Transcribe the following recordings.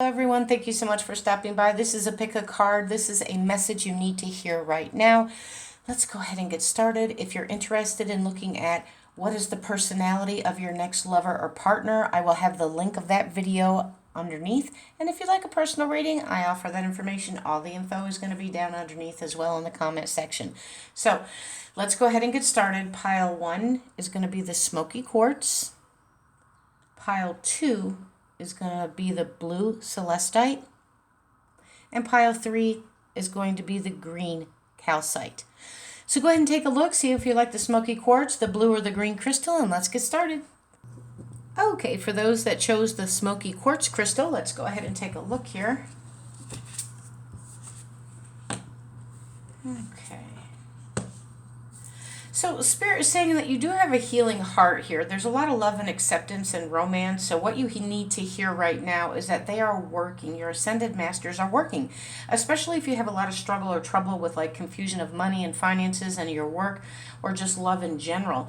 Hello everyone, thank you so much for stopping by. This is a pick a card. This is a message you need to hear right now. Let's go ahead and get started. If you're interested in looking at what is the personality of your next lover or partner, I will have the link of that video underneath. And if you'd like a personal reading, I offer that information. All the info is going to be down underneath as well in the comment section. So let's go ahead and get started. Pile 1 is going to be the smoky quartz. Pile 2 is going to be the blue celestite, and pile 3 is going to be the green calcite. So go ahead and take a look, see if you like the smoky quartz, the blue or the green crystal, and let's get started. Okay, for those that chose the smoky quartz crystal, let's go ahead and take a look here. Okay. So Spirit is saying that you do have a healing heart here. There's a lot of love and acceptance and romance. So what you need to hear right now is that they are working. Your ascended masters are working, especially if you have a lot of struggle or trouble with like confusion of money and finances and your work or just love in general.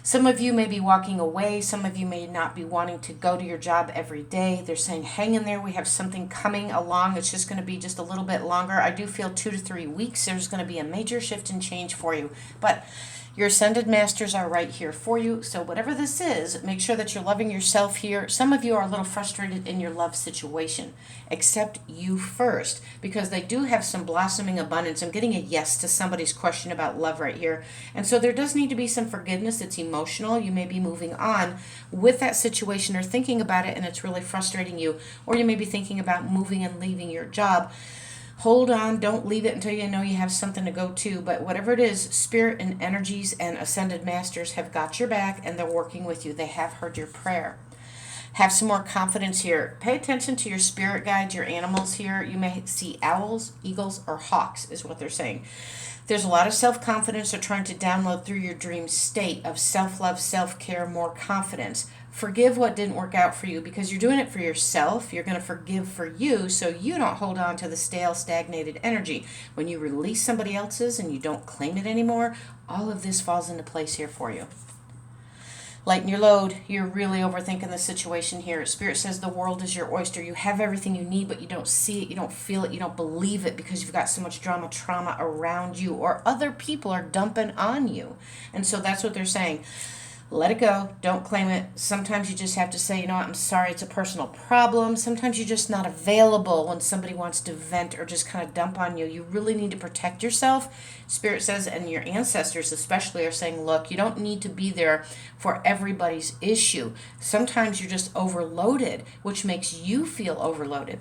Some of you may be walking away. Some of you may not be wanting to go to your job every day. They're saying, hang in there. We have something coming along. It's just going to be just a little bit longer. I do feel 2 to 3 weeks. There's going to be a major shift and change for you. But your ascended masters are right here for you. So whatever this is, make sure that you're loving yourself here. Some of you are a little frustrated in your love situation. Accept you first, because they do have some blossoming abundance. I'm getting a yes to somebody's question about love right here. And so there does need to be some forgiveness. It's emotional. You may be moving on with that situation or thinking about it and it's really frustrating you. Or you may be thinking about moving and leaving your job. Hold on, don't leave it until you know you have something to go to. But whatever it is, spirit and energies and ascended masters have got your back and they're working with you. They have heard your prayer. Have some more confidence here. Pay attention to your spirit guides, your animals here. You may see owls, eagles, or hawks is what they're saying. There's a lot of self-confidence they're trying to download through your dream state of self-love, self-care, more confidence. Forgive what didn't work out for you because you're doing it for yourself. You're going to forgive for you so you don't hold on to the stale, stagnated energy. When you release somebody else's and you don't claim it anymore, all of this falls into place here for you. Lighten your load. You're really overthinking the situation here. Spirit says the world is your oyster. You have everything you need, but you don't see it, you don't feel it, you don't believe it because you've got so much drama, trauma around you, or other people are dumping on you. And so that's what they're saying. Let it go. Don't claim it. Sometimes you just have to say, you know what, I'm sorry, it's a personal problem. Sometimes you're just not available when somebody wants to vent or just kind of dump on you. You really need to protect yourself. Spirit says, and your ancestors especially are saying, look, you don't need to be there for everybody's issue. Sometimes you're just overloaded, which makes you feel overloaded.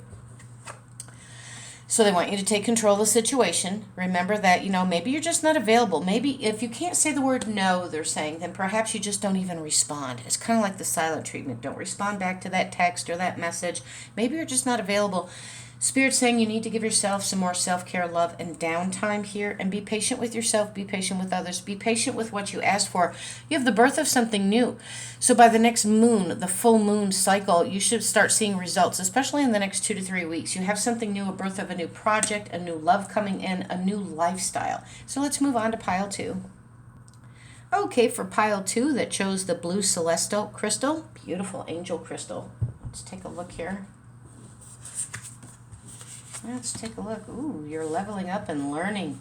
So they want you to take control of the situation. Remember that, maybe you're just not available. Maybe if you can't say the word no, they're saying, then perhaps you just don't even respond. It's kind of like the silent treatment. Don't respond back to that text or that message. Maybe you're just not available. Spirit's saying you need to give yourself some more self-care, love, and downtime here. And be patient with yourself. Be patient with others. Be patient with what you ask for. You have the birth of something new. So by the next moon, the full moon cycle, you should start seeing results, especially in the next 2 to 3 weeks. You have something new, a birth of a new project, a new love coming in, a new lifestyle. So let's move on to pile 2. Okay, for pile 2 that chose the blue celestial crystal, beautiful angel crystal. Let's take a look here. Let's take a look. Ooh, you're leveling up and learning.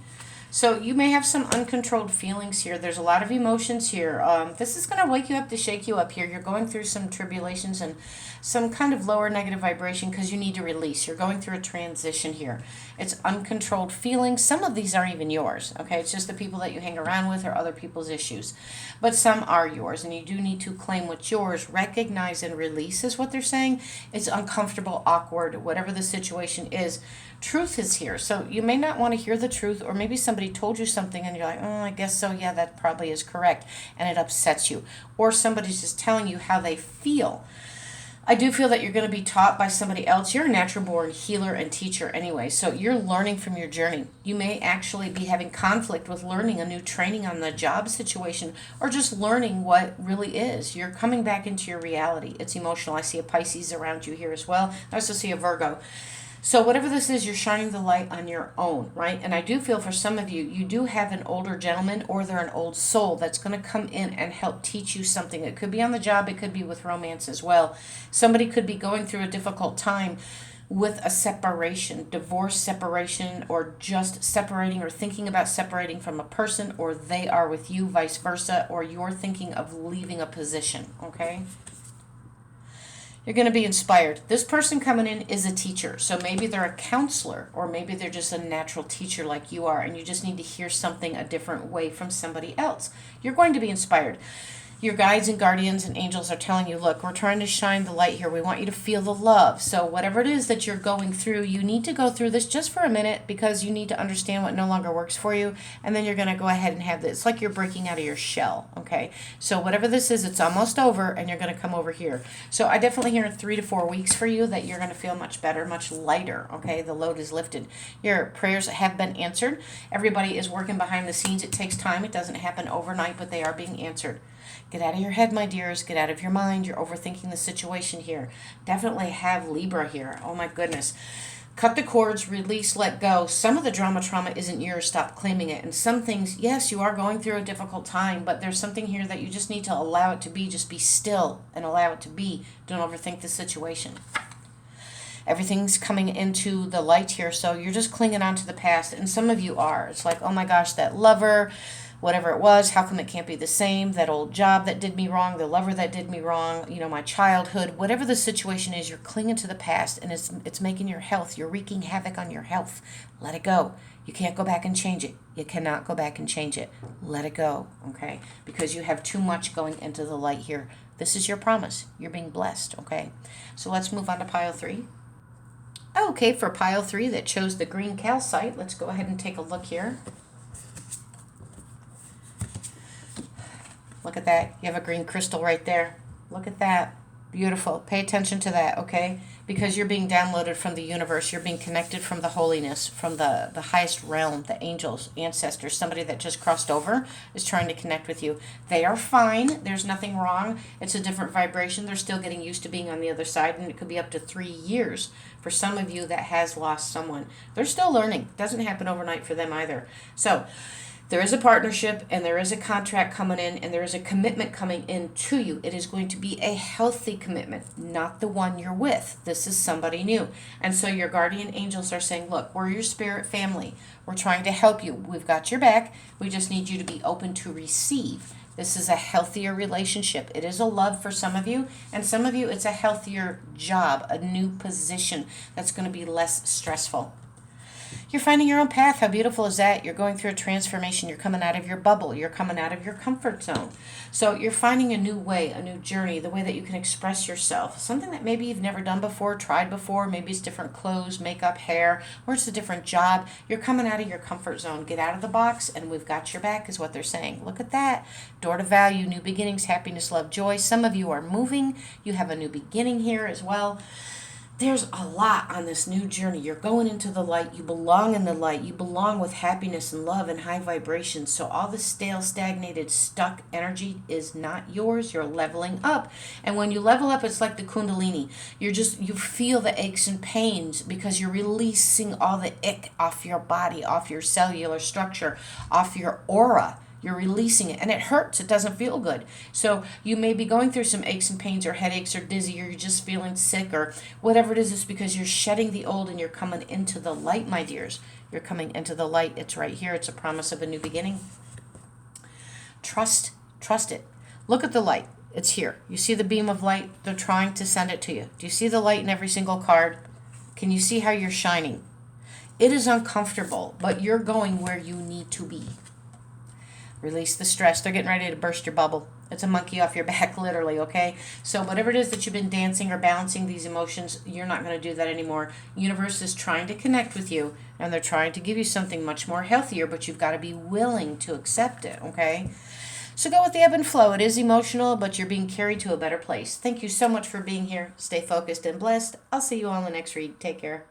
So you may have some uncontrolled feelings here. There's a lot of emotions here. This is going to wake you up to shake you up here. You're going through some tribulations and some kind of lower negative vibration because you need to release. You're going through a transition here. It's uncontrolled feelings. Some of these aren't even yours, okay? It's just the people that you hang around with or other people's issues. But some are yours, and you do need to claim what's yours. Recognize and release is what they're saying. It's uncomfortable, awkward, whatever the situation is. Truth is here. So you may not want to hear the truth, or maybe somebody told you something and you're like, oh, I guess so. Yeah, that probably is correct. And it upsets you. Or somebody's just telling you how they feel. I do feel that you're going to be taught by somebody else. You're a natural born healer and teacher anyway, so you're learning from your journey. You may actually be having conflict with learning a new training on the job situation or just learning what really is. You're coming back into your reality. It's emotional. I see a Pisces around you here as well. I also see a Virgo. So whatever this is, you're shining the light on your own, right? And I do feel for some of you, you do have an older gentleman or they're an old soul that's going to come in and help teach you something. It could be on the job. It could be with romance as well. Somebody could be going through a difficult time with a separation, divorce, separation, or just separating or thinking about separating from a person, or they are with you, vice versa, or you're thinking of leaving a position, okay? You're going to be inspired. This person coming in is a teacher. So maybe they're a counselor, or maybe they're just a natural teacher like you are, and you just need to hear something a different way from somebody else. You're going to be inspired. Your guides and guardians and angels are telling you, look, we're trying to shine the light here. We want you to feel the love. So whatever it is that you're going through, you need to go through this just for a minute, because you need to understand what no longer works for you. And then you're going to go ahead and have this. It's like you're breaking out of your shell, okay? So whatever this is, it's almost over, and you're going to come over here. So I definitely hear in 3 to 4 weeks for you that you're going to feel much better, much lighter, okay? The load is lifted. Your prayers have been answered. Everybody is working behind the scenes. It takes time. It doesn't happen overnight, but they are being answered. Get out of your head, my dears. Get out of your mind. You're overthinking the situation here. Definitely have Libra here. Oh, my goodness. Cut the cords, release, let go. Some of the trauma isn't yours. Stop claiming it. And some things, yes, you are going through a difficult time, but there's something here that you just need to allow it to be. Just be still and allow it to be. Don't overthink the situation. Everything's coming into the light here, so you're just clinging on to the past. And some of you are. It's like, oh, my gosh, that lover, whatever it was, how come it can't be the same? That old job that did me wrong, the lover that did me wrong, my childhood, whatever the situation is, you're clinging to the past, and it's making your health, you're wreaking havoc on your health. Let it go. You can't go back and change it. You cannot go back and change it. Let it go, okay? Because you have too much going into the light here. This is your promise. You're being blessed, okay? So let's move on to pile 3. Okay, for pile 3 that chose the green calcite, let's go ahead and take a look here. Look at that. You have a green crystal right there. Look at that. Beautiful. Pay attention to that, okay? Because you're being downloaded from the universe. You're being connected from the holiness, from the highest realm, the angels, ancestors. Somebody that just crossed over is trying to connect with you. They are fine. There's nothing wrong. It's a different vibration. They're still getting used to being on the other side, and it could be up to 3 years for some of you that has lost someone. They're still learning. Doesn't happen overnight for them either. So there is a partnership, and there is a contract coming in, and there is a commitment coming in to you. It is going to be a healthy commitment, not the one you're with. This is somebody new. And so your guardian angels are saying, look, we're your spirit family. We're trying to help you. We've got your back. We just need you to be open to receive. This is a healthier relationship. It is a love for some of you, and some of you it's a healthier job, a new position that's going to be less stressful. You're finding your own path. How beautiful is that? You're going through a transformation. You're coming out of your bubble. You're coming out of your comfort zone. So you're finding a new way, a new journey, the way that you can express yourself. Something that maybe you've never done before, tried before. Maybe it's different clothes, makeup, hair, or it's a different job. You're coming out of your comfort zone. Get out of the box, and we've got your back is what they're saying. Look at that. Door to value, new beginnings, happiness, love, joy. Some of you are moving. You have a new beginning here as well. There's a lot on this new journey. You're going into the light. You belong in the light. You belong with happiness and love and high vibrations. So all the stale, stagnated, stuck energy is not yours. You're leveling up. And when you level up, it's like the Kundalini. You feel the aches and pains because you're releasing all the ick off your body, off your cellular structure, off your aura. You're releasing it, and it hurts. It doesn't feel good. So you may be going through some aches and pains or headaches or dizzy, or you're just feeling sick or whatever it is. It's because you're shedding the old and you're coming into the light, my dears. You're coming into the light. It's right here. It's a promise of a new beginning. Trust it. Look at the light. It's here. You see the beam of light? They're trying to send it to you. Do you see the light in every single card? Can you see how you're shining? It is uncomfortable, but you're going where you need to be. Release the stress. They're getting ready to burst your bubble. It's a monkey off your back, literally, okay? So whatever it is that you've been dancing or balancing these emotions, you're not going to do that anymore. Universe is trying to connect with you, and they're trying to give you something much more healthier, but you've got to be willing to accept it, okay? So go with the ebb and flow. It is emotional, but you're being carried to a better place. Thank you so much for being here. Stay focused and blessed. I'll see you on the next read. Take care.